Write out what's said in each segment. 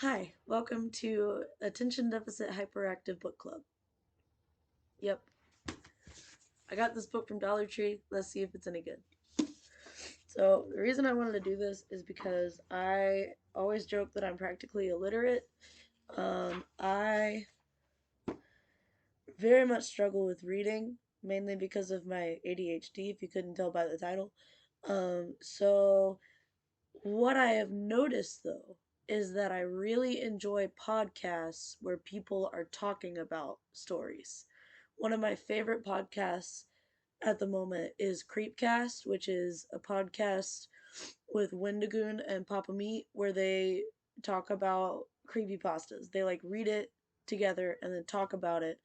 Hi, welcome to Attention Deficit Hyperactive Book Club. Yep, I got this book from Dollar Tree. Let's see if it's any good. So, the reason I wanted to do this is because I always joke that I'm practically illiterate. I very much struggle with reading, mainly because of my ADHD, if you couldn't tell by the title. So what I have noticed though is that I really enjoy podcasts where people are talking about stories. One of my favorite podcasts at the moment is Creepcast, which is a podcast with Wendigoon and Papa Meat where they talk about creepypastas. They like read it together and then talk about it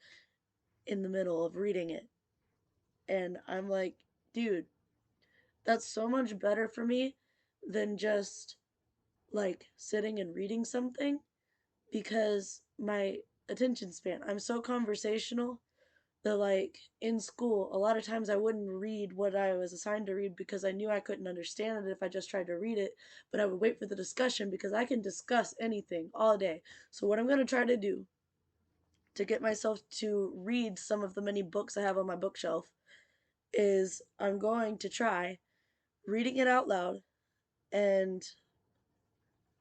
in the middle of reading it. And I'm like, dude, that's so much better for me than just like sitting and reading something because my attention span, I'm so conversational that like in school, a lot of times I wouldn't read what I was assigned to read because I knew I couldn't understand it if I just tried to read it, but I would wait for the discussion because I can discuss anything all day. So what I'm going to try to do to get myself to read some of the many books I have on my bookshelf is I'm going to try reading it out loud and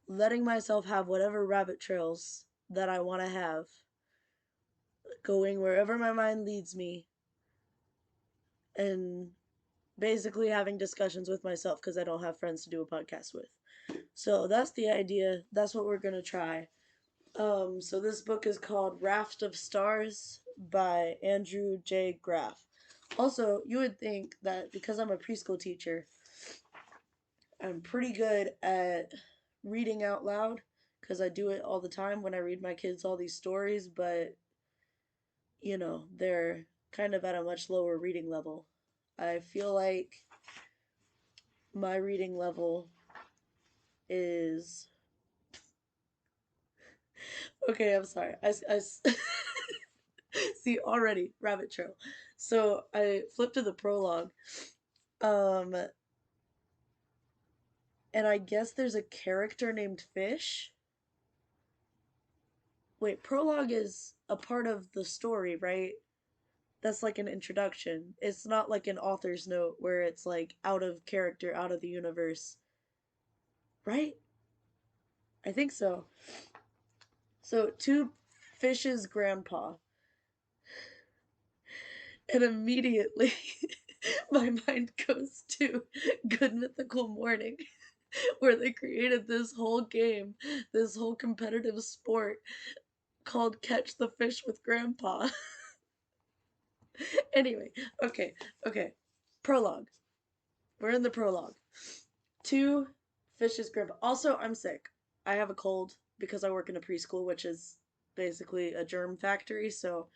letting myself have whatever rabbit trails that I want to have, going wherever my mind leads me, and basically having discussions with myself because I don't have friends to do a podcast with. So that's the idea. That's what we're going to try. So this book is called Raft of Stars by Andrew J. Graff. Also, you would think that because I'm a preschool teacher, I'm pretty good at reading out loud because I do it all the time when I read my kids all these stories, but they're kind of at a much lower reading level. I feel like my reading level is. Okay, I'm sorry. See already rabbit trail. So I flipped to the prologue. Um, and I guess there's a character named Fish. Wait, prologue is a part of the story, right? That's like an introduction. It's not like an author's note where it's like out of character, out of the universe. Right? I think so. So, to Fish's grandpa. And immediately my mind goes to Good Mythical Morning, where they created this whole game, this whole competitive sport called Catch the Fish with Grandpa. Anyway, okay. Prologue. We're in the prologue. To Fish's grandpa. Also, I'm sick. I have a cold because I work in a preschool, which is basically a germ factory, so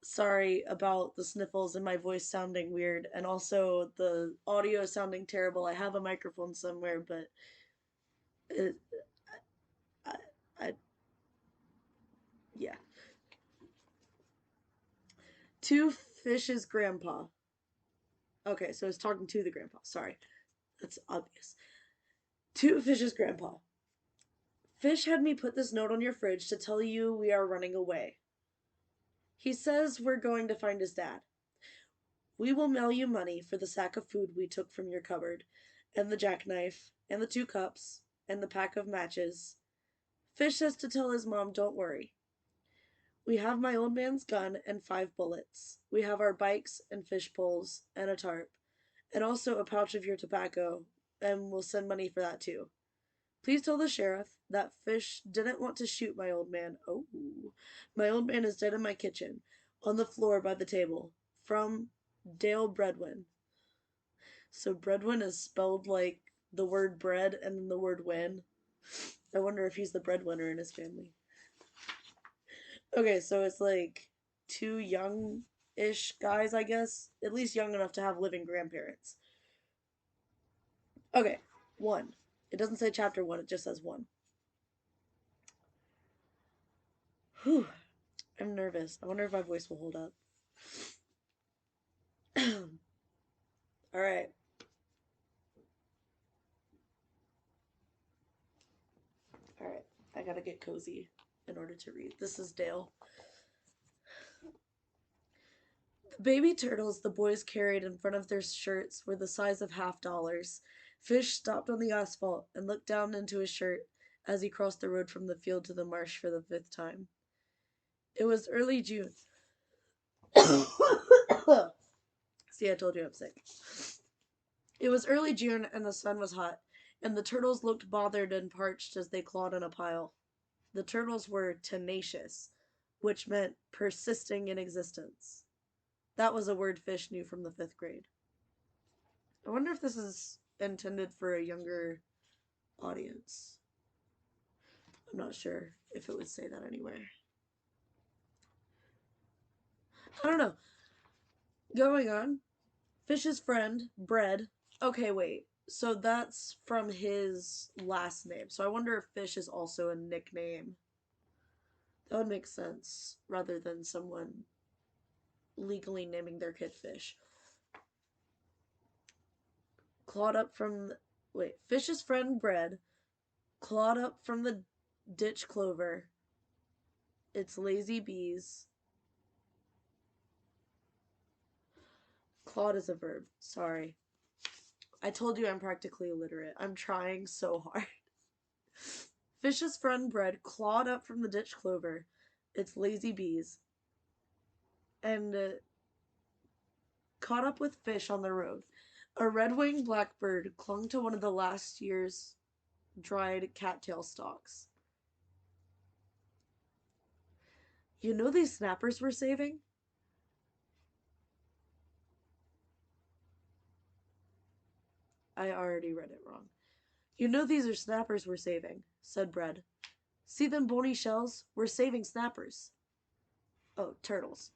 sorry about the sniffles and my voice sounding weird, and also the audio sounding terrible. I have a microphone somewhere, but it, I, I, yeah. To Fish's grandpa. Okay, so it's talking to the grandpa. Sorry, that's obvious. To Fish's grandpa. Fish had me put this note on your fridge to tell you we are running away. He says we're going to find his dad. We will mail you money for the sack of food we took from your cupboard, and the jackknife, and the 2 cups, and the pack of matches. Fish says to tell his mom, don't worry. We have my old man's gun and 5 bullets. We have our bikes and fish poles and a tarp, and also a pouch of your tobacco, and we'll send money for that too. Please tell the sheriff that Fish didn't want to shoot my old man. Oh, my old man is dead in my kitchen, on the floor by the table. From Dale Bredwin. So Bredwin is spelled like the word bread and then the word win. I wonder if he's the breadwinner in his family. Okay, so it's like two young-ish guys, I guess. At least young enough to have living grandparents. Okay, 1. It doesn't say chapter 1, it just says 1. Whew. I'm nervous. I wonder if my voice will hold up. Alright. Alright. I gotta get cozy in order to read. This is Dale. The baby turtles the boys carried in front of their shirts were the size of $half. Fish stopped on the asphalt and looked down into his shirt as he crossed the road from the field to the marsh for the 5th time. It was early June. See, I told you I'm sick. It was early June and the sun was hot, and the turtles looked bothered and parched as they clawed in a pile. The turtles were tenacious, which meant persisting in existence. That was a word Fish knew from the 5th grade. I wonder if this is intended for a younger audience. I'm not sure if it would say that anywhere. I don't know. Going on. Fish's friend, Bread. Okay, wait. So that's from his last name. So I wonder if Fish is also a nickname. That would make sense rather than someone legally naming their kid Fish. Clawed up from. Wait. Fish's friend, Bread, clawed up from the ditch clover. It's lazy bees. Clawed is a verb. Sorry. I told you I'm practically illiterate. I'm trying so hard. Fish's friend Bread clawed up from the ditch clover. It's lazy bees. And caught up with Fish on the road. A red-winged blackbird clung to one of the last year's dried cattail stalks. You know these snappers we're saving? I already read it wrong. You know these are snappers we're saving, said Bread. See them bony shells? We're saving snappers. Oh, turtles.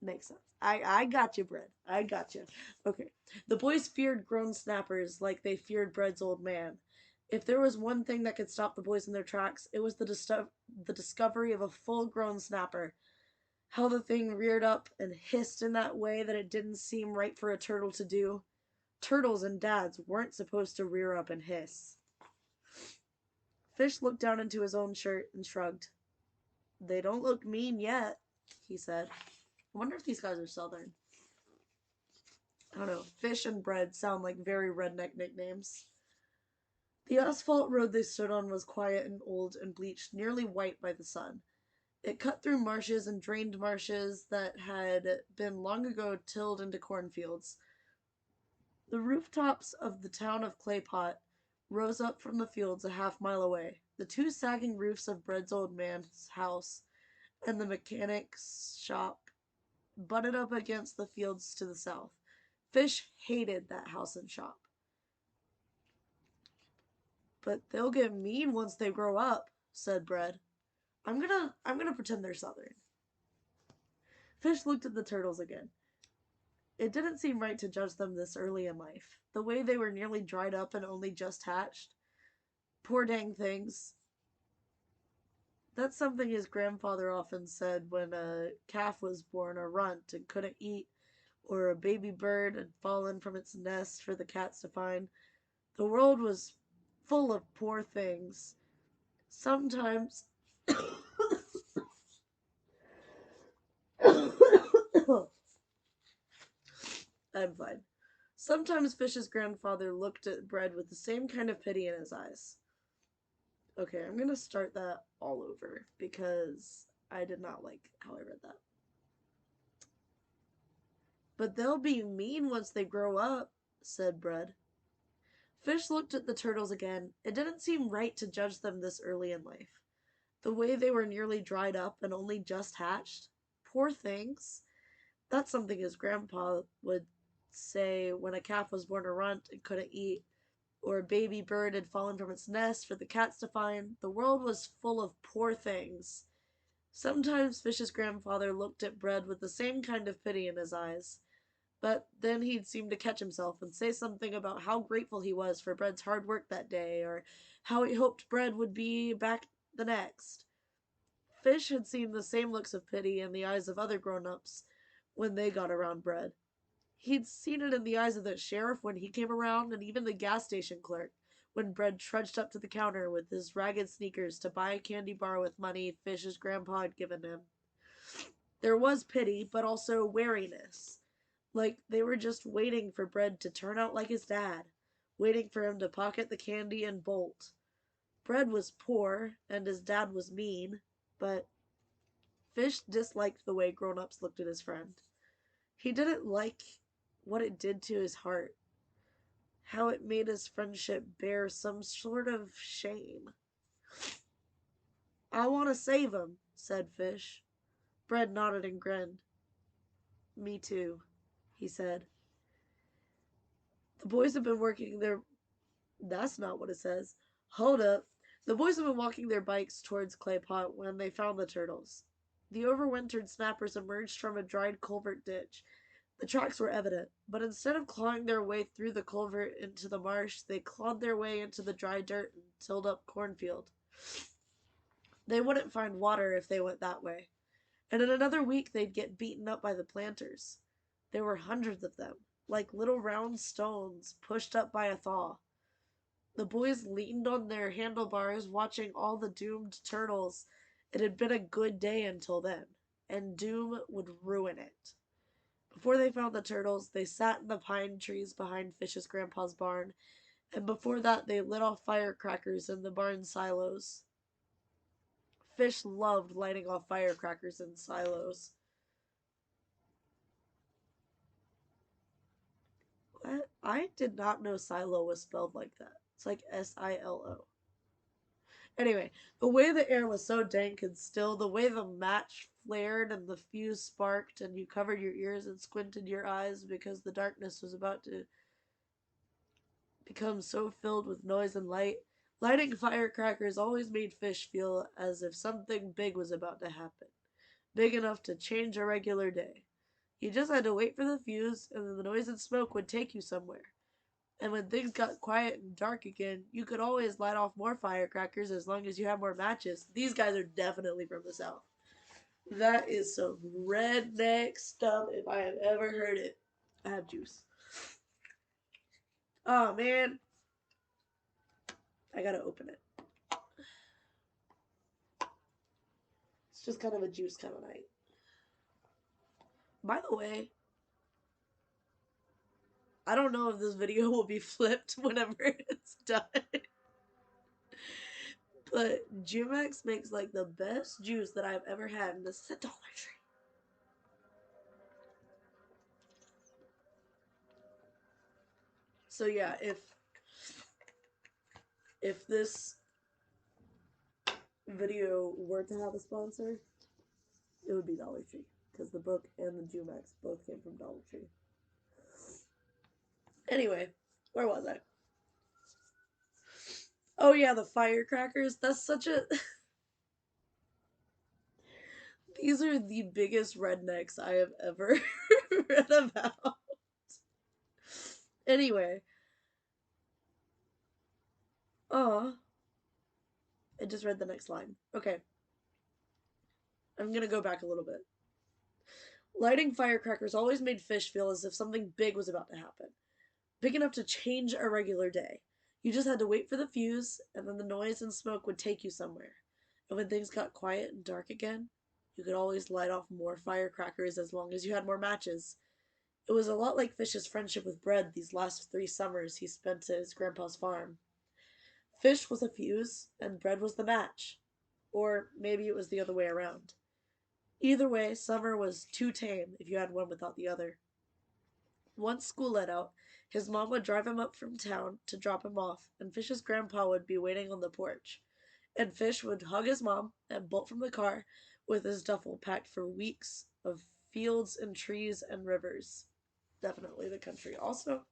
Makes sense. I got you, Bread. I got you. Okay. The boys feared grown snappers like they feared Bread's old man. If there was one thing that could stop the boys in their tracks, it was the discovery of a full-grown snapper. How the thing reared up and hissed in that way that it didn't seem right for a turtle to do. Turtles and dads weren't supposed to rear up and hiss. Fish looked down into his own shirt and shrugged. They don't look mean yet, he said. I wonder if these guys are Southern. I don't know. Fish and Bread sound like very redneck nicknames. The asphalt road they stood on was quiet and old and bleached nearly white by the sun. It cut through marshes and drained marshes that had been long ago tilled into cornfields. The rooftops of the town of Claypot rose up from the fields a half-mile away. The two sagging roofs of Bread's old man's house and the mechanic's shop butted up against the fields to the south. Fish hated that house and shop. But they'll get mean once they grow up, said Bread. I'm gonna pretend they're Southern. Fish looked at the turtles again. It didn't seem right to judge them this early in life. The way they were nearly dried up and only just hatched. Poor dang things. That's something his grandfather often said when a calf was born a runt and couldn't eat, or a baby bird had fallen from its nest for the cats to find. The world was full of poor things. Sometimes I'm fine. Sometimes Fish's grandfather looked at Bread with the same kind of pity in his eyes. Okay, I'm gonna start that all over because I did not like how I read that. But they'll be mean once they grow up, said Bread. Fish looked at the turtles again. It didn't seem right to judge them this early in life. The way they were nearly dried up and only just hatched. Poor things. That's something his grandpa would say when a calf was born a runt and couldn't eat, or a baby bird had fallen from its nest for the cats to find. The world was full of poor things. Sometimes Fish's grandfather looked at Bread with the same kind of pity in his eyes. But then he'd seem to catch himself and say something about how grateful he was for Bread's hard work that day, or how he hoped Bread would be back the next. Fish had seen the same looks of pity in the eyes of other grown-ups when they got around Bread. He'd seen it in the eyes of the sheriff when he came around, and even the gas station clerk, when Bread trudged up to the counter with his ragged sneakers to buy a candy bar with money Fish's grandpa had given him. There was pity, but also wariness. Like they were just waiting for Bread to turn out like his dad, waiting for him to pocket the candy and bolt. Bread was poor, and his dad was mean, but Fish disliked the way grown ups looked at his friend. He didn't like what it did to his heart, how it made his friendship bear some sort of shame. I want to save him, said Fish. Bread nodded and grinned. Me too, he said. The boys have been working their. That's not what it says. Hold up. The boys have been walking their bikes towards Clay Pot when they found the turtles. The overwintered snappers emerged from a dried culvert ditch. The tracks were evident, but instead of clawing their way through the culvert into the marsh, they clawed their way into the dry dirt and tilled up cornfield. They wouldn't find water if they went that way, and in another week they'd get beaten up by the planters. There were hundreds of them, like little round stones pushed up by a thaw. The boys leaned on their handlebars, watching all the doomed turtles. It had been a good day until then, and doom would ruin it. Before they found the turtles, they sat in the pine trees behind Fish's grandpa's barn, and before that they lit off firecrackers in the barn silos. Fish loved lighting off firecrackers in silos. What? I did not know silo was spelled like that. It's like Silo. Anyway, the way the air was so dank and still, the way the match flared and the fuse sparked, and you covered your ears and squinted your eyes because the darkness was about to become so filled with noise and light. Lighting firecrackers always made Fish feel as if something big was about to happen, big enough to change a regular day. You just had to wait for the fuse, and then the noise and smoke would take you somewhere. And when things got quiet and dark again, you could always light off more firecrackers as long as you had more matches. These guys are definitely from the South. That is some redneck stuff if I have ever heard it. I have juice. Oh man, I gotta open it. It's just kind of a juice kind of night. By the way, I don't know if this video will be flipped whenever it's done. But Jumex makes like the best juice that I've ever had, and this is a Dollar Tree. So yeah, if this video were to have a sponsor, it would be Dollar Tree, because the book and the Jumex both came from Dollar Tree. Anyway, where was I? Oh yeah, the firecrackers. That's such a. These are the biggest rednecks I have ever read about. Anyway, oh, I just read the next line. Okay, I'm gonna go back a little bit. Lighting firecrackers always made Fish feel as if something big was about to happen, big enough to change a regular day. You just had to wait for the fuse, and then the noise and smoke would take you somewhere. And when things got quiet and dark again, you could always light off more firecrackers as long as you had more matches. It was a lot like Fish's friendship with Bread these last 3 summers he spent at his grandpa's farm. Fish was a fuse, and Bread was the match. Or maybe it was the other way around. Either way, summer was too tame if you had one without the other. Once school let out, his mom would drive him up from town to drop him off, and Fish's grandpa would be waiting on the porch. And Fish would hug his mom and bolt from the car with his duffel packed for weeks of fields and trees and rivers. Definitely the country. Also,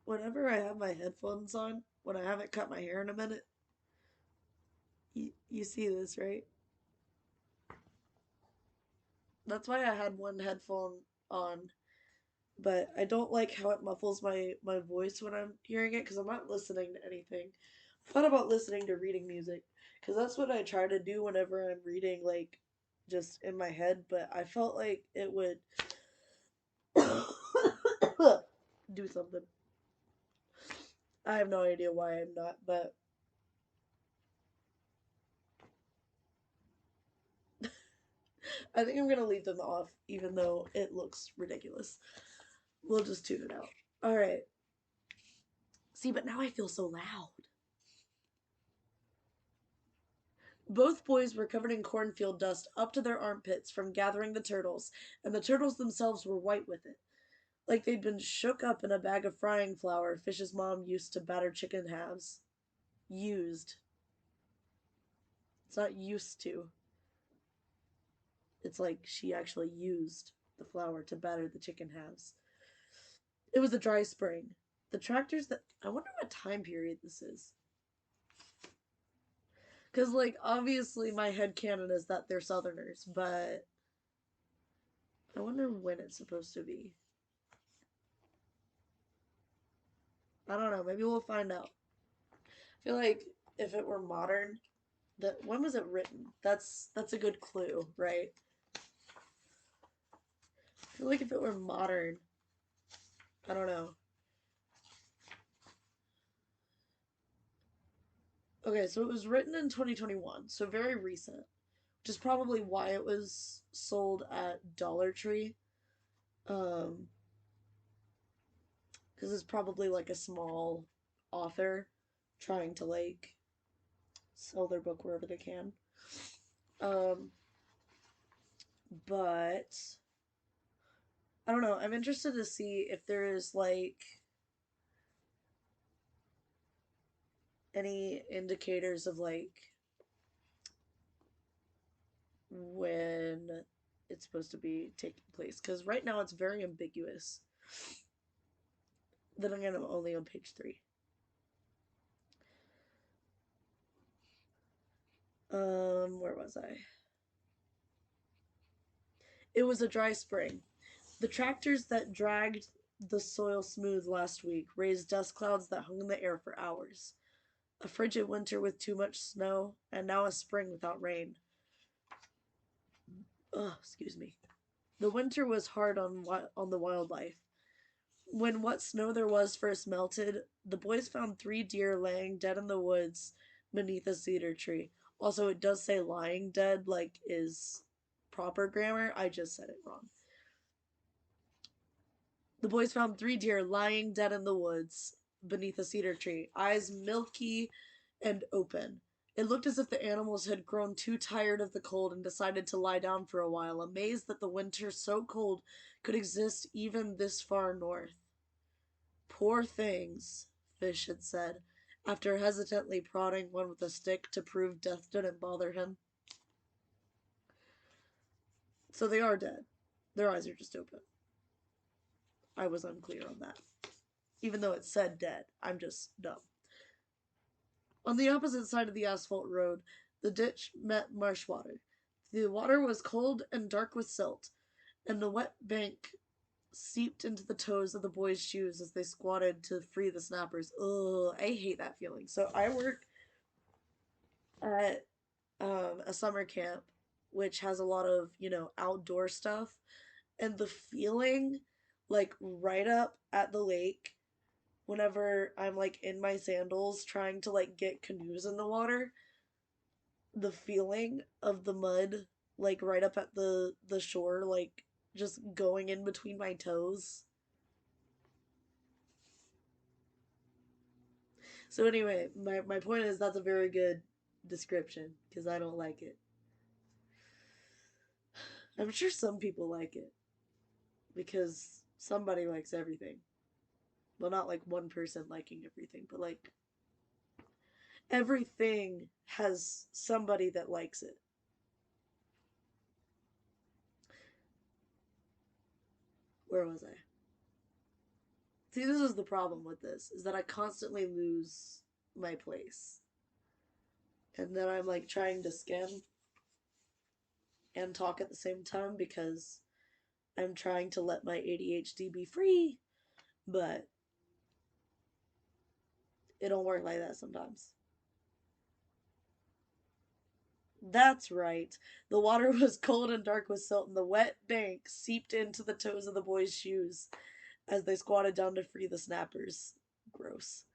whenever I have my headphones on, when I haven't cut my hair in a minute, you see this, right? That's why I had one headphone on, but I don't like how it muffles my voice when I'm hearing it because I'm not listening to anything. I thought about listening to reading music because that's what I try to do whenever I'm reading, like just in my head, but I felt like it would do something. I have no idea why I'm not, but I think I'm gonna leave them off, even though it looks ridiculous. We'll just tune it out. Alright. See, but now I feel so loud. Both boys were covered in cornfield dust up to their armpits from gathering the turtles, and the turtles themselves were white with it, like they'd been shook up in a bag of frying flour Fish's mom used to batter chicken halves. Used. It's not used to. It's like she actually used the flour to batter the chicken halves. It was a dry spring. The tractors that. I wonder what time period this is. Because, like, obviously my headcanon is that they're Southerners, but I wonder when it's supposed to be. I don't know. Maybe we'll find out. I feel like if it were modern, that when was it written? That's a good clue, right? I feel like if it were modern, I don't know. Okay, so it was written in 2021, so very recent, which is probably why it was sold at Dollar Tree. Um, because it's probably like a small author trying to like sell their book wherever they can. Um, but I don't know. I'm interested to see if there is like any indicators of like when it's supposed to be taking place, because right now it's very ambiguous. Then again, I'm only on page 3. Where was I? It was a dry spring. The tractors that dragged the soil smooth last week raised dust clouds that hung in the air for hours. A frigid winter with too much snow, and now a spring without rain. Ugh, excuse me. The winter was hard on the wildlife. When what snow there was first melted, the boys found 3 deer laying dead in the woods beneath a cedar tree. Also, it does say lying dead, like is proper grammar. I just said it wrong. The boys found 3 deer lying dead in the woods beneath a cedar tree, eyes milky and open. It looked as if the animals had grown too tired of the cold and decided to lie down for a while, amazed that the winter so cold could exist even this far north. Poor things, Fish had said, after hesitantly prodding one with a stick to prove death didn't bother him. So they are dead. Their eyes are just open. I was unclear on that. Even though it said dead, I'm just dumb. On the opposite side of the asphalt road, the ditch met marsh water. The water was cold and dark with silt, and the wet bank seeped into the toes of the boys' shoes as they squatted to free the snappers. Ugh, I hate that feeling. So I work at a summer camp, which has a lot of, outdoor stuff. And the feeling, like, right up at the lake, whenever I'm, like, in my sandals trying to, like, get canoes in the water, the feeling of the mud, like, right up at the shore, like, just going in between my toes. So anyway, my point is that's a very good description because I don't like it. I'm sure some people like it because somebody likes everything. Well, not like one person liking everything, but like everything has somebody that likes it. Where was I? See, this is the problem with this is that I constantly lose my place. And then I'm like trying to skim and talk at the same time because I'm trying to let my ADHD be free, but it don't work like that sometimes. That's right. The water was cold and dark with silt, and the wet bank seeped into the toes of the boys' shoes as they squatted down to free the snappers. Gross.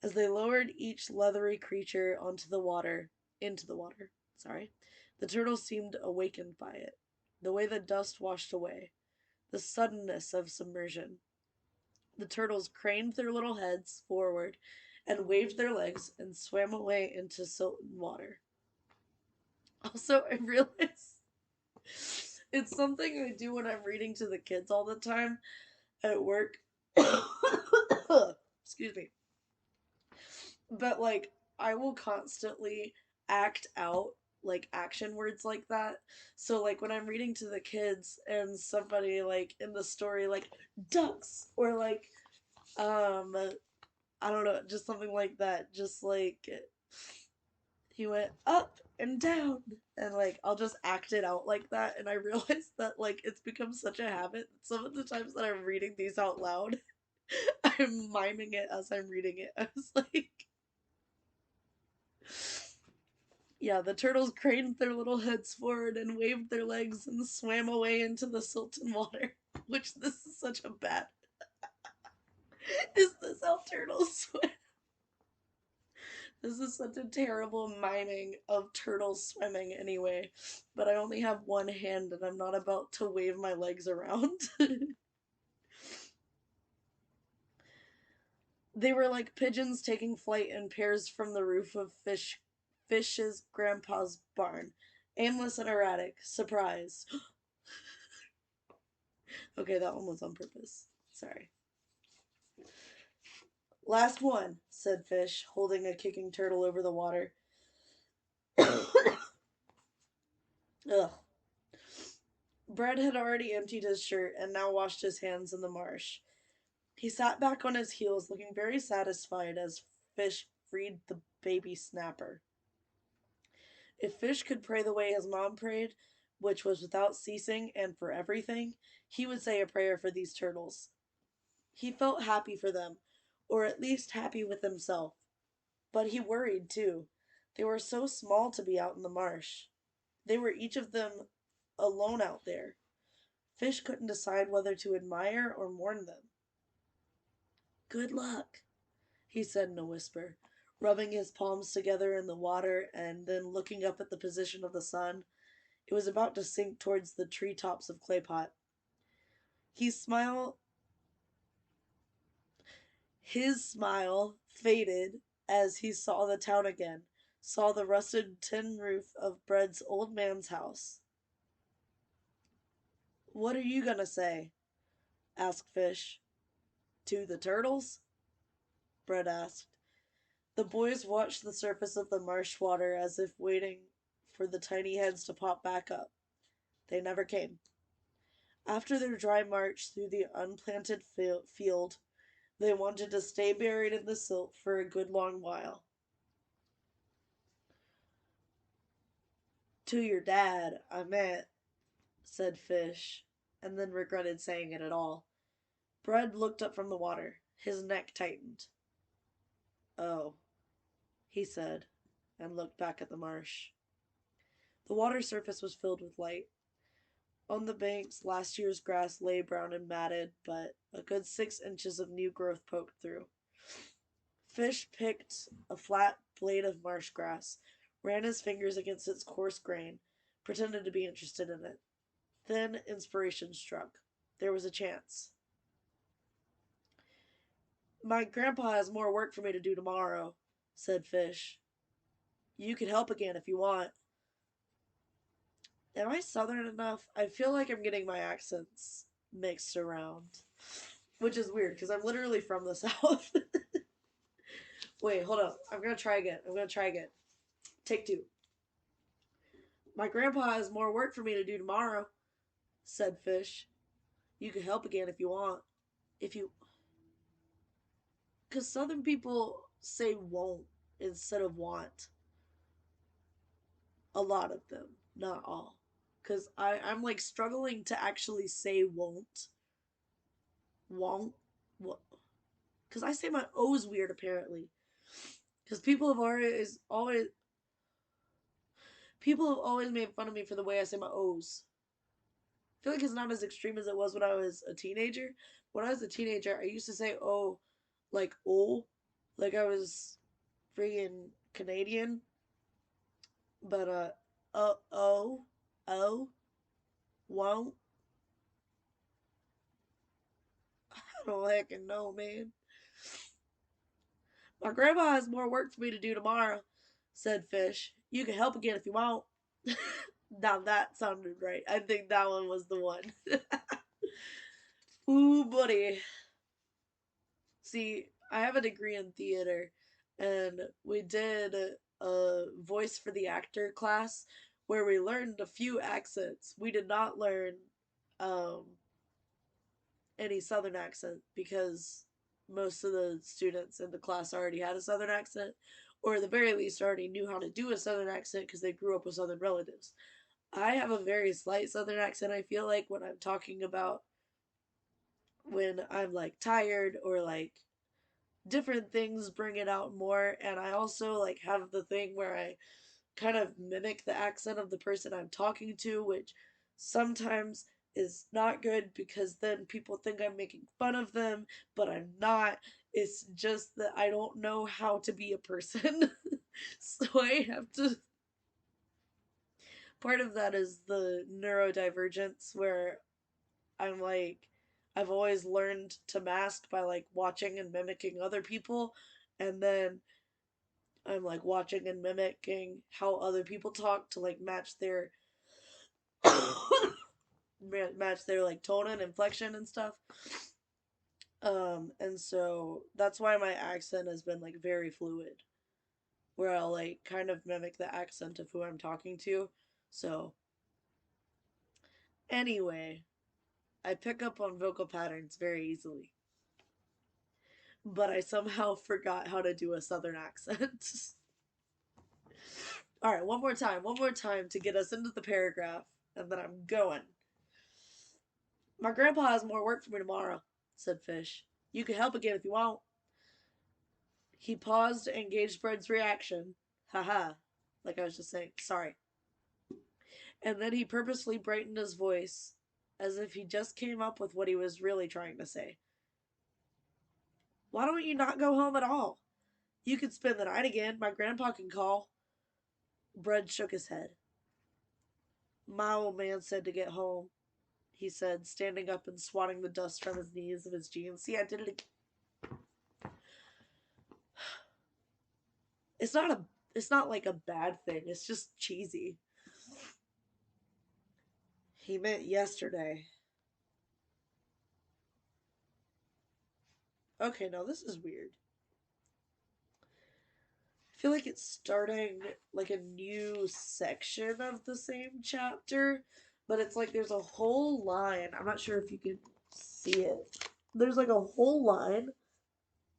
As they lowered each leathery creature into the water, sorry, the turtles seemed awakened by it. The way the dust washed away, the suddenness of submersion. The turtles craned their little heads forward and waved their legs and swam away into silten water. Also, I realize it's something I do when I'm reading to the kids all the time at work. Excuse me. But like I will constantly act out like action words like that. So like when I'm reading to the kids and somebody like in the story like ducks or like um I don't know, just something like that, just like he went up and down and like I'll just act it out like that and I realize that like it's become such a habit. Some of the times that I'm reading these out loud, I'm miming it as I'm reading it. I was like yeah, the turtles craned their little heads forward and waved their legs and swam away into the silten water. Which this is such a bad. Is this how turtles swim? This is such a terrible miming of turtles swimming anyway. But I only have one hand and I'm not about to wave my legs around. They were like pigeons taking flight in pairs from the roof of Fish's grandpa's barn. Aimless and erratic. Surprise. Okay, that one was on purpose. Sorry. Last one, said Fish, holding a kicking turtle over the water. Ugh. Bread had already emptied his shirt and now washed his hands in the marsh. He sat back on his heels, looking very satisfied as Fish freed the baby snapper. If Fish could pray the way his mom prayed, which was without ceasing and for everything, he would say a prayer for these turtles. He felt happy for them, or at least happy with himself. But he worried, too. They were so small to be out in the marsh. They were each of them alone out there. Fish couldn't decide whether to admire or mourn them. Good luck, he said in a whisper, rubbing his palms together in the water and then looking up at the position of the sun. It was about to sink towards the treetops of Claypot. He smiled. His smile faded as he saw the town again, saw the rusted tin roof of Bread's old man's house. What are you gonna say? Asked Fish. To the turtles? Bread asked. The boys watched the surface of the marsh water as if waiting for the tiny heads to pop back up. They never came. After their dry march through the unplanted field, they wanted to stay buried in the silt for a good long while. To your dad, I meant, said Fish, and then regretted saying it at all. Bread looked up from the water. His neck tightened. Oh, he said, and looked back at the marsh. The water surface was filled with light. On the banks, last year's grass lay brown and matted, but a good 6 inches of new growth poked through. Fish picked a flat blade of marsh grass, ran his fingers against its coarse grain, pretended to be interested in it. Then inspiration struck. There was a chance. My grandpa has more work for me to do tomorrow, said Fish. You could help again if you want. Am I southern enough? I feel like I'm getting my accents mixed around. Which is weird, because I'm literally from the South. Wait, hold up. I'm gonna try again. Take two. My grandpa has more work for me to do tomorrow, said Fish. You could help again if you want. If you. Because southern people say won't instead of want. A lot of them, not all. Because I'm like struggling to actually say won't. Won't. What? Because I say my O's weird apparently. Because people have always made fun of me for the way I say my O's. I feel like it's not as extreme as it was when I was a teenager. When I was a teenager, I used to say O like O. Like I was freaking Canadian, but oh, won't. I don't heckin' know, man. My grandma has more work for me to do tomorrow, said Fish. You can help again if you want. Now that sounded right. I think that one was the one. Ooh, buddy. See, I have a degree in theater, and we did a voice for the actor class where we learned a few accents. We did not learn um, any southern accent because most of the students in the class already had a southern accent, or at the very least already knew how to do a southern accent because they grew up with southern relatives. I have a very slight southern accent, I feel like, when I'm talking about when I'm like tired or like different things bring it out more. And I also like have the thing where I kind of mimic the accent of the person I'm talking to, which sometimes is not good because then people think I'm making fun of them, but I'm not. It's just that I don't know how to be a person. So I have to. Part of that is the neurodivergence where I'm like, I've always learned to mask by like watching and mimicking other people. And then I'm like watching and mimicking how other people talk to like match their match their like tone and inflection and stuff. And so that's why my accent has been like very fluid, where I'll like kind of mimic the accent of who I'm talking to. So anyway, I pick up on vocal patterns very easily, but I somehow forgot how to do a southern accent. All right, one more time to get us into the paragraph, and then I'm going. My grandpa has more work for me tomorrow, said Fish. You can help again if you want. He paused and gauged Bread's reaction. Haha. Like I was just saying, sorry. And then he purposely brightened his voice, as if he just came up with what he was really trying to say. Why don't you not go home at all? You could spend the night again. My grandpa can call. Bread shook his head. My old man said to get home, he said, standing up and swatting the dust from his knees of his jeans. See, I did it again. It's not a it's not like a bad thing. It's just cheesy. He meant yesterday. Okay, now this is weird. I feel like it's starting like a new section of the same chapter, but it's like there's a whole line. I'm not sure if you can see it. There's like a whole line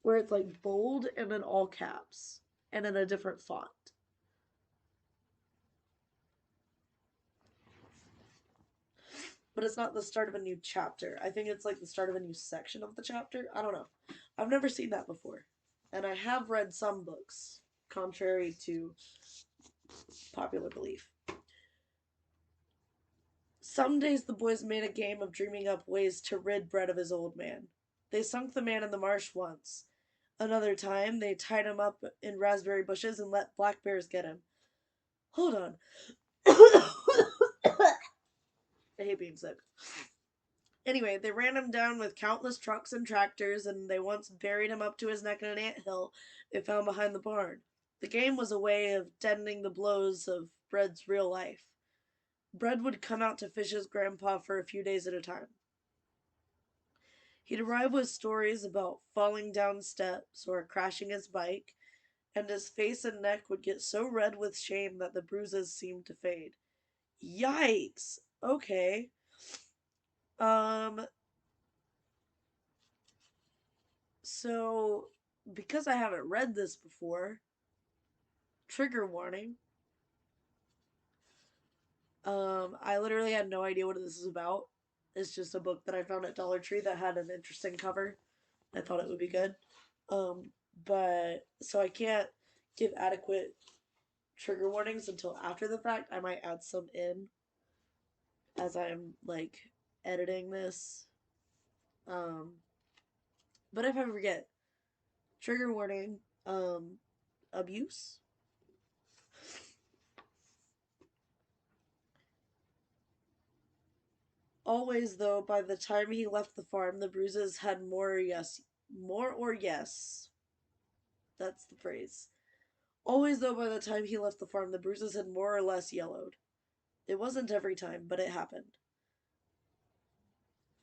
where it's like bold and in all caps and in a different font. But it's not the start of a new chapter. I think it's like the start of a new section of the chapter. I don't know. I've never seen that before. And I have read some books, contrary to popular belief. Some days the boys made a game of dreaming up ways to rid Brett of his old man. They sunk the man in the marsh once. Another time, they tied him up in raspberry bushes and let black bears get him. Hold on. I hate being sick. Anyway, they ran him down with countless trucks and tractors, and they once buried him up to his neck in an anthill they found behind the barn. The game was a way of deadening the blows of Bread's real life. Bread would come out to Fish's grandpa for a few days at a time. He'd arrive with stories about falling down steps or crashing his bike, and his face and neck would get so red with shame that the bruises seemed to fade. Yikes! Okay. Um, so because I haven't read this before, trigger warning. I literally had no idea what this is about. It's just a book that I found at Dollar Tree that had an interesting cover. I thought it would be good. Um, but so I can't give adequate trigger warnings until after the fact. I might add some in as I'm like editing this. Um, but if I forget, Trigger warning, abuse. Always, though, by the time he left the farm, the bruises had more or yes. That's the phrase. Always, though, by the time he left the farm, the bruises had more or less yellowed. It wasn't every time, but it happened.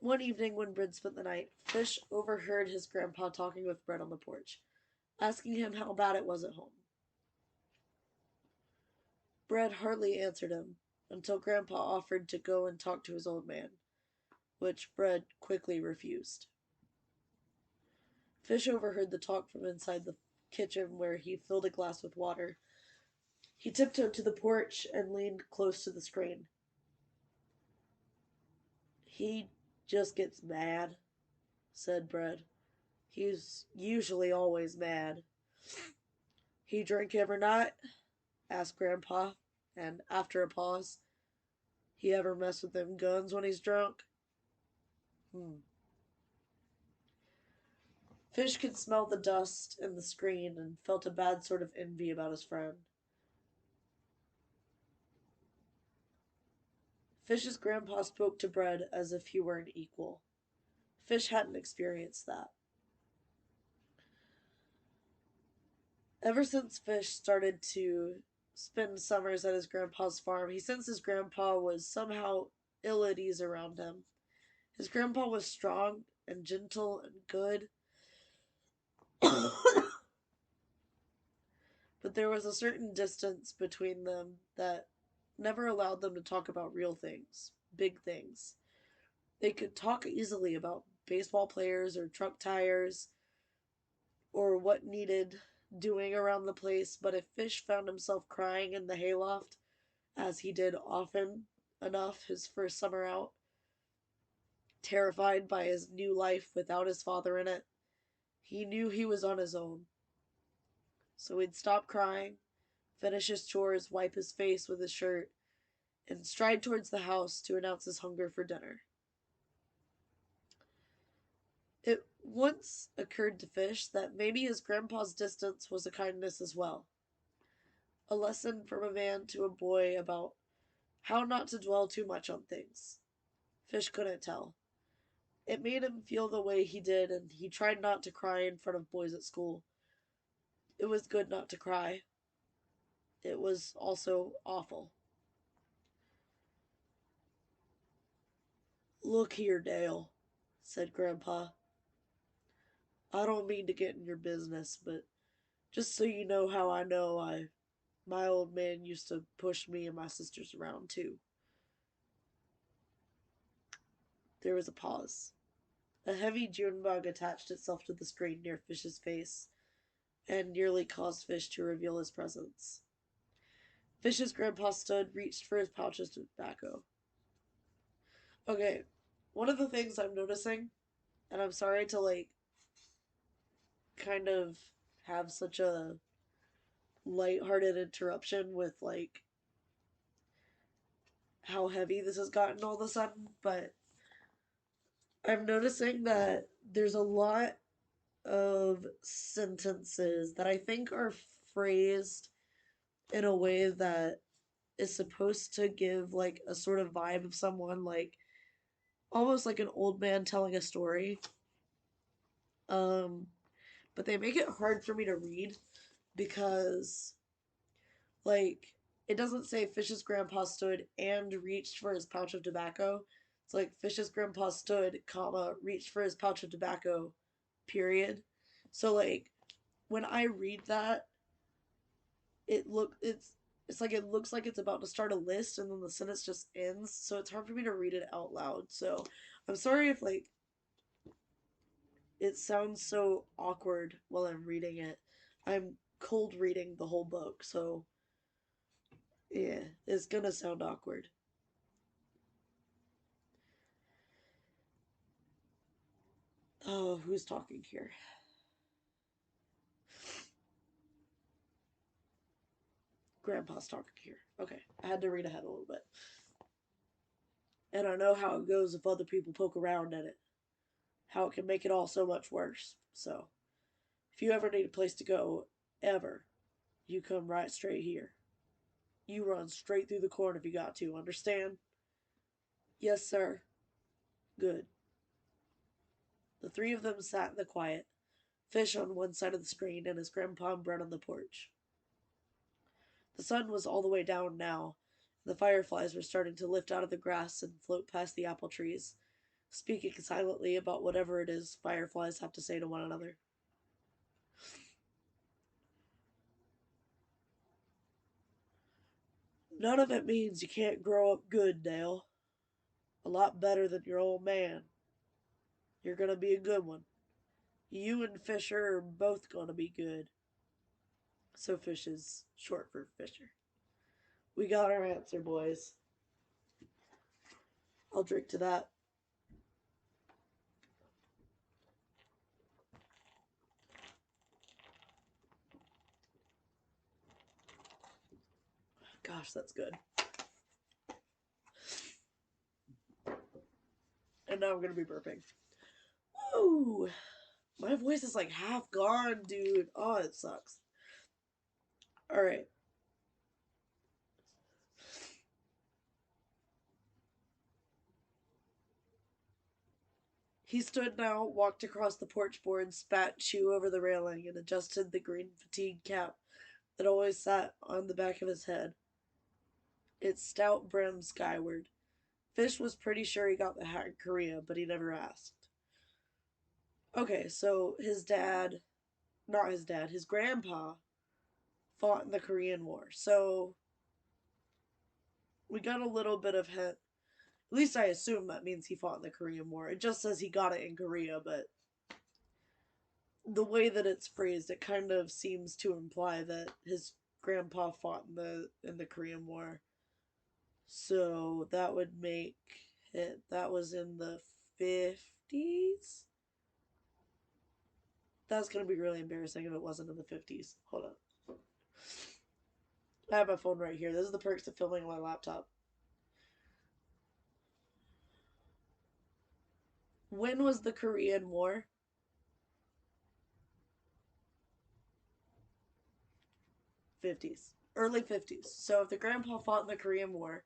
One evening when Brid spent the night, Fish overheard his grandpa talking with Bread on the porch, asking him how bad it was at home. Bread hardly answered him, until Grandpa offered to go and talk to his old man, which Bread quickly refused. Fish overheard the talk from inside the kitchen where he filled a glass with water. He tiptoed to the porch and leaned close to the screen. He just gets mad, said Bread. He's usually always mad. He drink every night? Asked Grandpa, and after a pause, he ever mess with them guns when he's drunk? Fish could smell the dust in the screen and felt a bad sort of envy about his friend. Fish's grandpa spoke to Bread as if he were an equal. Fish hadn't experienced that. Ever since Fish started to spend summers at his grandpa's farm, he sensed his grandpa was somehow ill at ease around him. His grandpa was strong and gentle and good, but there was a certain distance between them that never allowed them to talk about real things, big things. They could talk easily about baseball players or truck tires or what needed doing around the place, but if Fish found himself crying in the hayloft, as he did often enough his first summer out, terrified by his new life without his father in it, he knew he was on his own. So he'd stop crying, finish his chores, wipe his face with his shirt, and stride towards the house to announce his hunger for dinner. It once occurred to Fish that maybe his grandpa's distance was a kindness as well. A lesson from a man to a boy about how not to dwell too much on things. Fish couldn't tell. It made him feel the way he did, and he tried not to cry in front of boys at school. It was good not to cry. It was also awful. Look here, Dale, said Grandpa. I don't mean to get in your business, but just so you know how I know, my old man used to push me and my sisters around too. There was a pause. A heavy June bug attached itself to the screen near Fish's face and nearly caused Fish to reveal his presence. Fish's grandpa stood, reached for his pouches of tobacco. Okay, one of the things I'm noticing, and I'm sorry to kind of have such a lighthearted interruption with how heavy this has gotten all of a sudden, but I'm noticing that there's a lot of sentences that I think are phrased in a way that is supposed to give a sort of vibe of someone almost like an old man telling a story. Um but they make it hard for me to read because like it doesn't say Fish's grandpa stood and reached for his pouch of tobacco. It's like Fish's grandpa stood, comma, reached for his pouch of tobacco, period. So when I read that, it's like it looks like it's about to start a list and then the sentence just ends, so it's hard for me to read it out loud. So I'm sorry if it sounds so awkward while I'm reading it. I'm cold reading the whole book, so yeah, it's gonna sound awkward. Oh, who's talking here? Grandpa's talking here. Okay, I had to read ahead a little bit. And I know how it goes if other people poke around at it. How it can make it all so much worse. So, If you ever need a place to go, ever, you come right straight here. You run straight through the corn if you got to, understand? Yes, sir. Good. The three of them sat in the quiet, Fish on one side of the screen and his grandpa and Brett on the porch. The sun was all the way down now, and the fireflies were starting to lift out of the grass and float past the apple trees, speaking silently about whatever it is fireflies have to say to one another. None of it means you can't grow up good, Dale. A lot better than your old man. You're gonna be a good one. You and Fisher are both gonna be good. So Fish is short for Fisher. We got our answer, boys. I'll drink to that. Gosh, that's good. And now I'm gonna be burping. Woo! My voice is like half gone, dude. Oh, it sucks. Alright. He stood now, walked across the porch board, spat chew over the railing, and adjusted the green fatigue cap that always sat on the back of his head. Its stout brim skyward. Fish was pretty sure he got the hat in Korea, but he never asked. Okay, so his dad, not his dad, his grandpa fought in the Korean War. So we got a little bit of hint. At least I assume that means he fought in the Korean War. It just says he got it in Korea, but the way that it's phrased, it kind of seems to imply that his grandpa fought in the Korean War. So that would make it, that was in the 50s? That's going to be really embarrassing if it wasn't in the 50s. Hold on. I have my phone right here. This is the perks of filming on my laptop. When was the Korean War? 50s. Early 50s. So if the grandpa fought in the Korean War,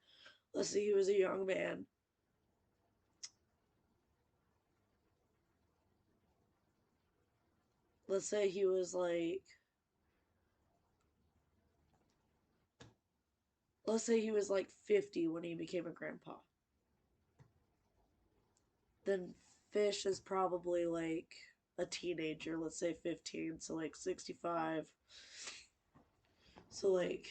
let's say he was a young man. Let's say he was like, let's say he was like 50 when he became a grandpa. Then Fish is probably like a teenager, let's say 15, so like 65. So like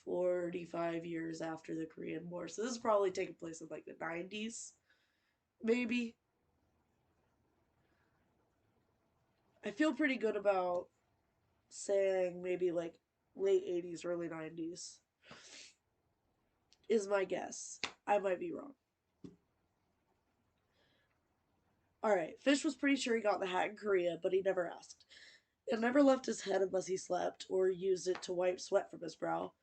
45 years after the Korean War. So this is probably taking place in like the 90s, maybe. I feel pretty good about saying maybe like late 80s, early 90s is my guess. I might be wrong. Alright, Fish was pretty sure he got the hat in Korea, but he never asked. It never left his head unless he slept or used it to wipe sweat from his brow.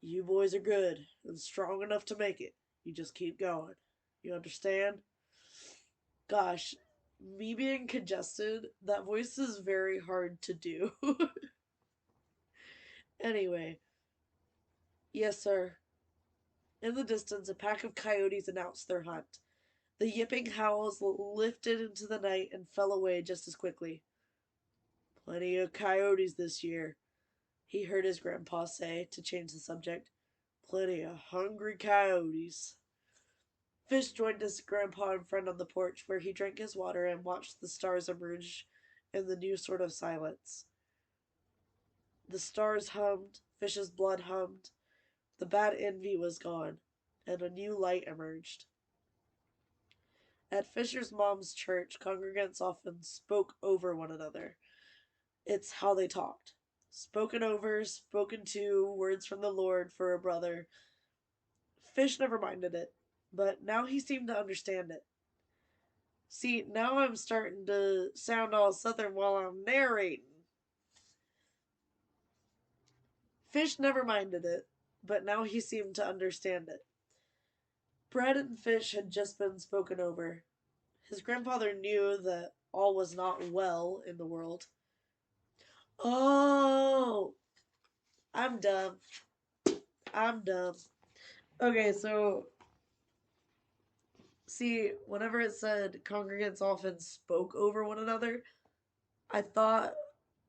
You boys are good and strong enough to make it. You just keep going. You understand? Gosh, me being congested, that voice is very hard to do. Anyway, yes, sir. In the distance, a pack of coyotes announced their hunt. The yipping howls lifted into the night and fell away just as quickly. Plenty of coyotes this year, he heard his grandpa say to change the subject. Plenty of hungry coyotes. Fish joined his grandpa and friend on the porch, where he drank his water and watched the stars emerge in the new sort of silence. The stars hummed, Fish's blood hummed, the bad envy was gone, and a new light emerged. At Fisher's mom's church, congregants often spoke over one another. It's how they talked. Spoken over, spoken to, words from the Lord for a brother. Fish never minded it, but now he seemed to understand it. See, now I'm starting to sound all southern while I'm narrating. Fish never minded it, but now he seemed to understand it. Bread and fish had just been spoken over. His grandfather knew that all was not well in the world. Oh, I'm dumb. I'm dumb. Okay, so see, whenever it said congregants often spoke over one another, I thought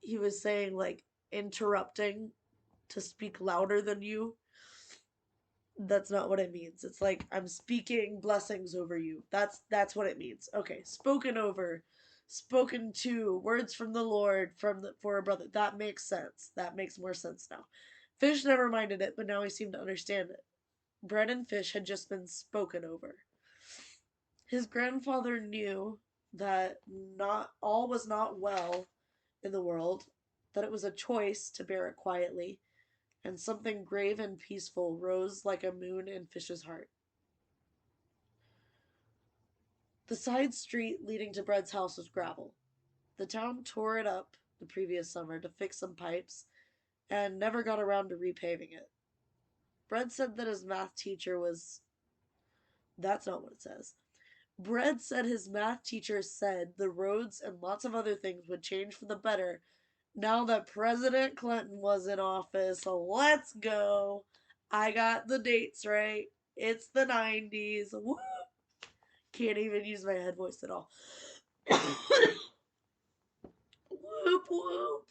he was saying like interrupting to speak louder than you. That's not what it means. It's like I'm speaking blessings over you. That's what it means. Okay, spoken over, spoken to, words from the Lord for a brother. That makes sense. That makes more sense now. Fish never minded it, but now he seemed to understand it. Bread and fish had just been spoken over. His grandfather knew that not all was not well in the world, that it was a choice to bear it quietly, and something grave and peaceful rose like a moon in Fish's heart. The side street leading to Bread's house was gravel. The town tore it up the previous summer to fix some pipes and never got around to repaving it. Bread said that his math teacher was. That's not what it says. Bread said his math teacher said the roads and lots of other things would change for the better now that President Clinton was in office. So let's go. I got the dates right. It's the 90s. Woo! Can't even use my head voice at all. Whoop whoop.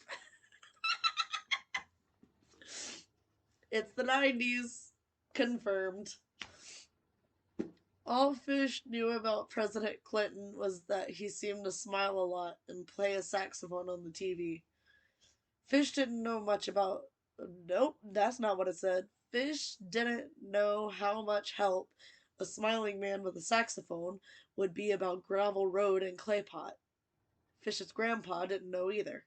It's the 90s. Confirmed. All Fish knew about President Clinton was that he seemed to smile a lot and play a saxophone on the TV. Fish didn't know much about. Nope, that's not what it said. Fish didn't know how much help a smiling man with a saxophone would be about gravel road and clay pot. Fish's grandpa didn't know either.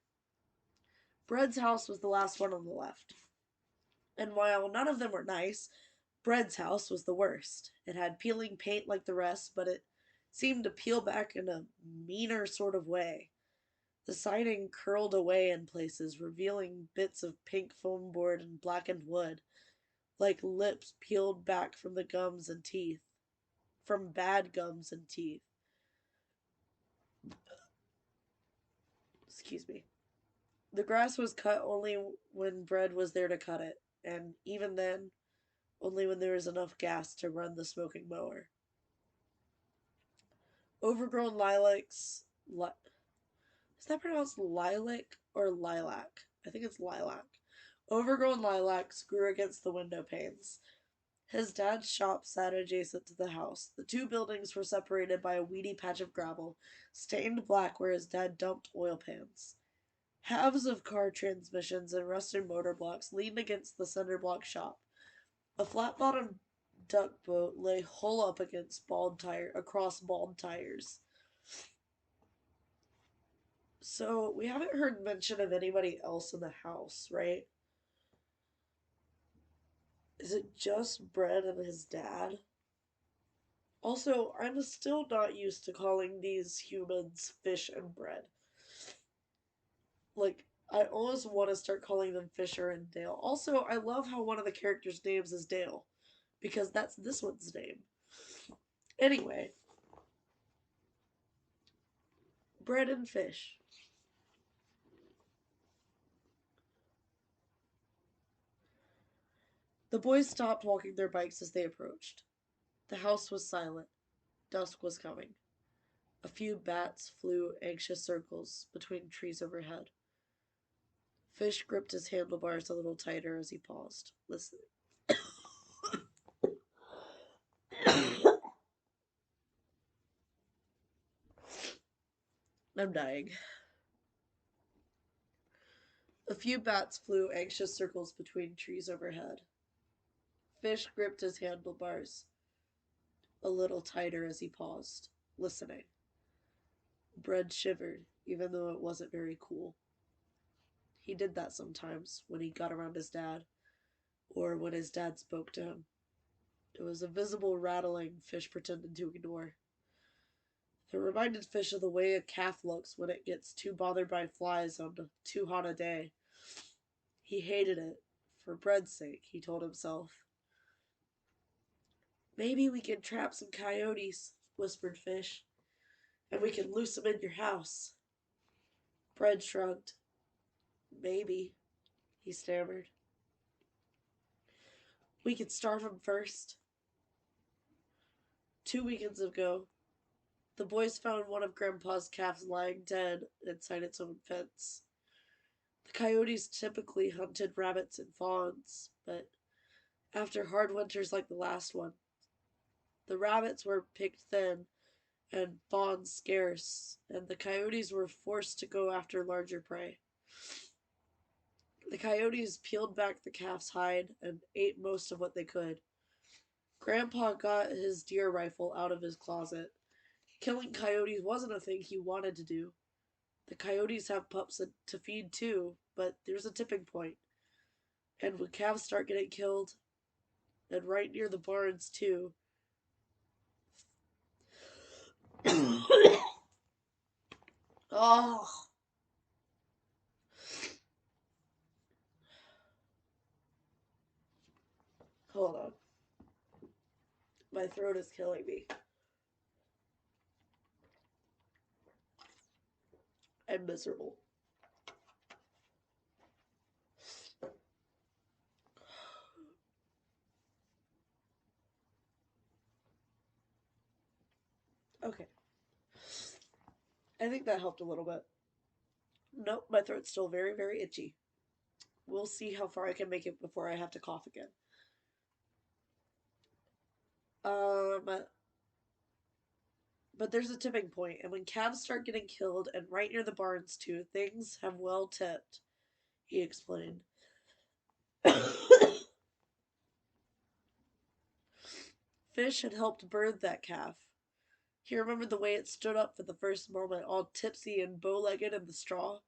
Bread's house was the last one on the left. And while none of them were nice, Bread's house was the worst. It had peeling paint like the rest, but it seemed to peel back in a meaner sort of way. The siding curled away in places, revealing bits of pink foam board and blackened wood, like lips peeled back from the gums and teeth. From bad gums and teeth. Excuse me. The grass was cut only when Bread was there to cut it, and even then, only when there was enough gas to run the smoking mower. Overgrown lilacs. Is that pronounced lilac or lilac? I think it's lilac. Overgrown lilacs grew against the window panes. His dad's shop sat adjacent to the house. The two buildings were separated by a weedy patch of gravel, stained black where his dad dumped oil pans. Halves of car transmissions and rusted motor blocks leaned against the center block shop. A flat-bottomed duck boat lay hull up across bald tires. So we haven't heard mention of anybody else in the house, right? Is it just Bread and his dad? Also, I'm still not used to calling these humans Fish and Bread. Like, I almost want to start calling them Fisher and Dale. Also, I love how one of the characters' names is Dale, because that's this one's name. Anyway, Bread and Fish. The boys stopped walking their bikes as they approached. The house was silent. Dusk was coming. A few bats flew anxious circles between trees overhead. Fish gripped his handlebars a little tighter as he paused, listening. I'm dying. A few bats flew anxious circles between trees overhead. Fish gripped his handlebars a little tighter as he paused, listening. Bread shivered, even though it wasn't very cool. He did that sometimes when he got around his dad, or when his dad spoke to him. It was a visible rattling Fish pretended to ignore. It reminded Fish of the way a calf looks when it gets too bothered by flies on too hot a day. He hated it, for Bread's sake, he told himself. Maybe we can trap some coyotes, whispered Fish. And we can loose him in your house. Bread shrugged. Maybe, he stammered. We could starve him first. 2 weekends ago, the boys found one of Grandpa's calves lying dead inside its own fence. The coyotes typically hunted rabbits and fawns, but after hard winters like the last one, the rabbits were picked thin and fawns scarce, and the coyotes were forced to go after larger prey. The coyotes peeled back the calf's hide and ate most of what they could. Grandpa got his deer rifle out of his closet. Killing coyotes wasn't a thing he wanted to do. The coyotes have pups to feed too, but there's a tipping point. And when calves start getting killed, and right near the barns too. Oh, hold on. My throat is killing me. I'm miserable. Okay. I think that helped a little bit. Nope, my throat's still very, very itchy. We'll see how far I can make it before I have to cough again. Um, but there's a tipping point, and when calves start getting killed, and right near the barns too, things have well tipped, he explained. Fish had helped birth that calf. He remembered the way it stood up for the first moment, all tipsy and bow-legged in the straw.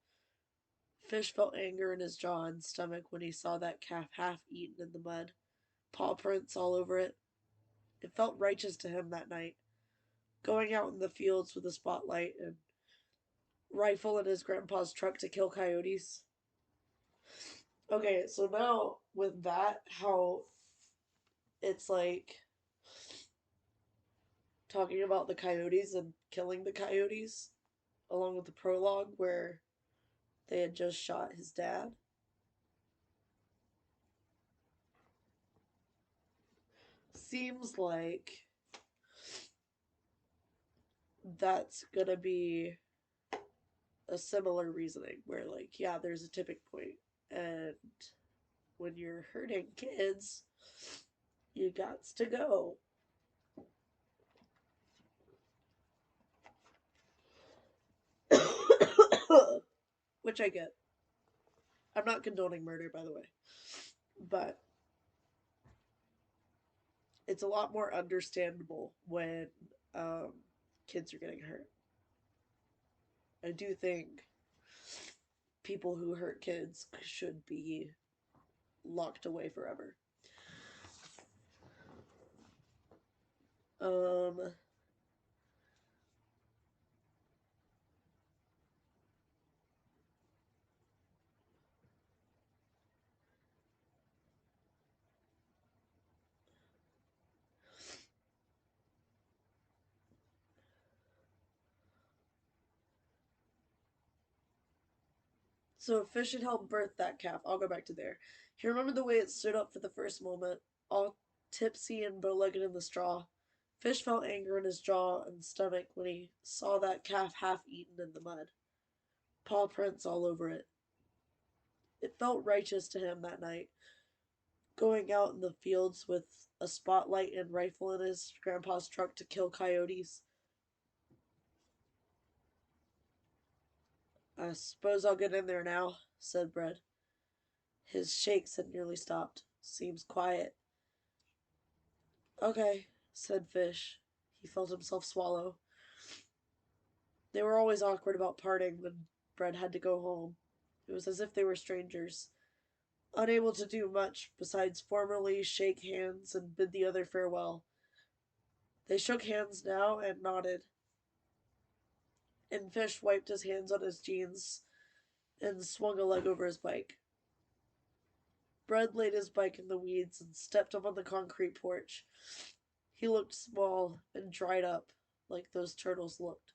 Fish felt anger in his jaw and stomach when he saw that calf half eaten in the mud, paw prints all over it. It felt righteous to him that night, going out in the fields with a spotlight and rifle in his grandpa's truck to kill coyotes. Okay, so now with that, how it's like talking about the coyotes and killing the coyotes, along with the prologue where they had just shot his dad. Seems like that's gonna be a similar reasoning where, like, yeah, there's a tipping point, and when you're hurting kids, you gots to go. Which I get. I'm not condoning murder, by the way, but it's a lot more understandable when um, kids are getting hurt. I do think people who hurt kids should be locked away forever. Um, so if Fish had helped birth that calf, I'll go back to there. He remembered the way it stood up for the first moment, all tipsy and bow-legged in the straw. Fish felt anger in his jaw and stomach when he saw that calf half-eaten in the mud, paw prints all over it. It felt righteous to him that night, going out in the fields with a spotlight and rifle in his grandpa's truck to kill coyotes. I suppose I'll get in there now, said Bread. His shakes had nearly stopped. Seems quiet. Okay, said Fish. He felt himself swallow. They were always awkward about parting when Bread had to go home. It was as if they were strangers, unable to do much besides formally shake hands and bid the other farewell. They shook hands now and nodded, and Fish wiped his hands on his jeans and swung a leg over his bike. Bread laid his bike in the weeds and stepped up on the concrete porch. He looked small and dried up, like those turtles looked.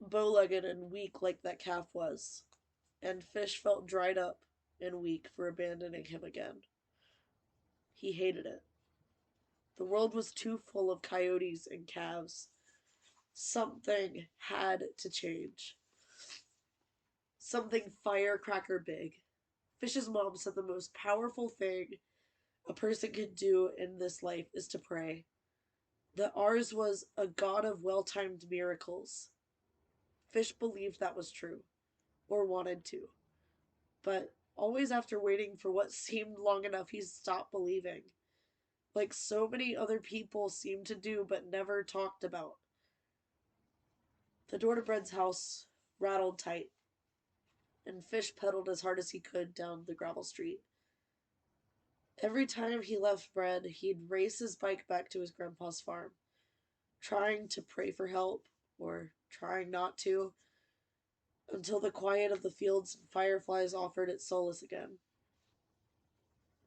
Bow-legged and weak like that calf was, and Fish felt dried up and weak for abandoning him again. He hated it. The world was too full of coyotes and calves. Something had to change. Something firecracker big. Fish's mom said the most powerful thing a person could do in this life is to pray. That ours was a God of well timed miracles. Fish believed that was true, or wanted to, but always after waiting for what seemed long enough, he stopped believing. Like so many other people seemed to do but never talked about. The door to Bread's house rattled tight, and Fish pedaled as hard as he could down the gravel street. Every time he left Bread, he'd race his bike back to his grandpa's farm, trying to pray for help, or trying not to, until the quiet of the fields and fireflies offered its solace again.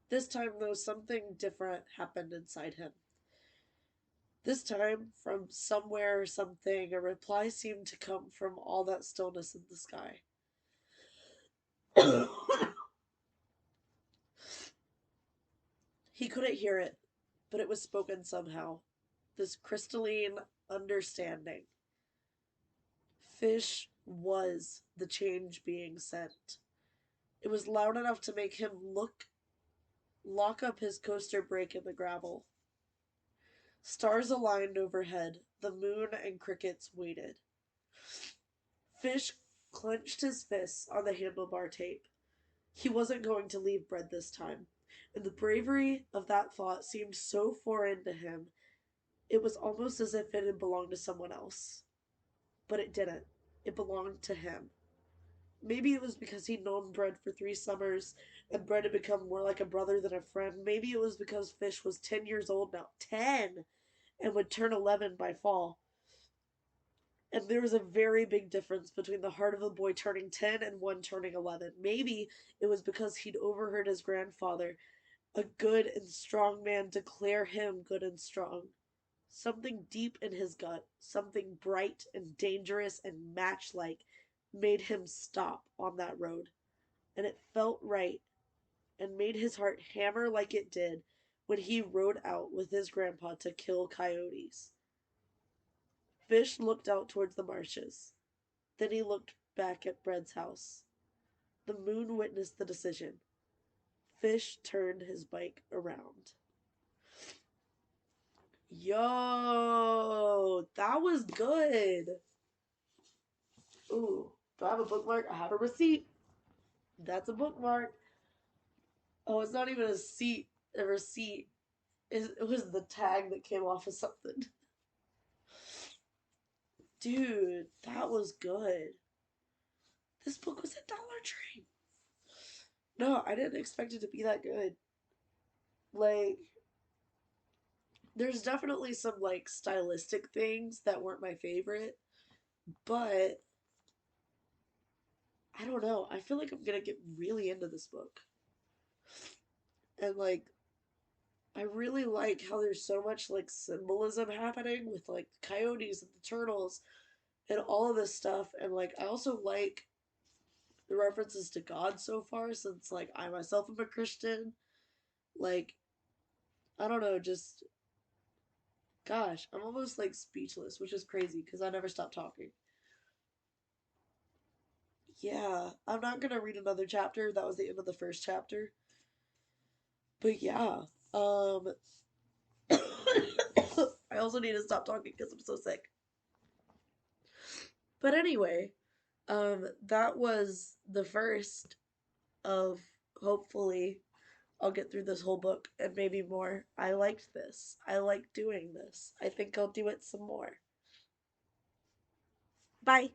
This time, though, something different happened inside him. This time, from somewhere or something, a reply seemed to come from all that stillness in the sky. He couldn't hear it, but it was spoken somehow. This crystalline understanding. Fish was the change being sent. It was loud enough to make him lock up his coaster brake in the gravel. Stars aligned overhead. The moon and crickets waited. Fish clenched his fists on the handlebar tape. He wasn't going to leave Bread this time, and the bravery of that thought seemed so foreign to him, it was almost as if it had belonged to someone else. But it didn't. It belonged to him. Maybe it was because he'd known Bread for 3 summers, and Bread had become more like a brother than a friend. Maybe it was because Fish was 10 years old now. 10! And would turn 11 by fall. And there was a very big difference between the heart of a boy turning 10 and one turning 11. Maybe it was because he'd overheard his grandfather, a good and strong man, declare him good and strong. Something deep in his gut, something bright and dangerous and match-like, made him stop on that road. And it felt right, and made his heart hammer like it did when he rode out with his grandpa to kill coyotes. Fish looked out towards the marshes. Then he looked back at Bread's house. The moon witnessed the decision. Fish turned his bike around. Yo, that was good. Ooh, do I have a bookmark? I have a receipt. That's a bookmark. Oh, it's not even a receipt. It was the tag that came off of something. Dude, that was good. This book was at Dollar Tree. No, I didn't expect it to be that good. Like, there's definitely some like stylistic things that weren't my favorite, but I don't know. I feel like I'm gonna get really into this book. And like I really like how there's so much like symbolism happening with like the coyotes and the turtles and all of this stuff. And like I also like the references to God so far, since like I myself am a Christian. Like, I don't know, just gosh, I'm almost like speechless, which is crazy because I never stop talking. Yeah, I'm not gonna read another chapter. That was the end of the first chapter. But yeah, um, I also need to stop talking because I'm so sick. But anyway, that was the first of hopefully I'll get through this whole book and maybe more. I liked this. I like doing this. I think I'll do it some more. Bye.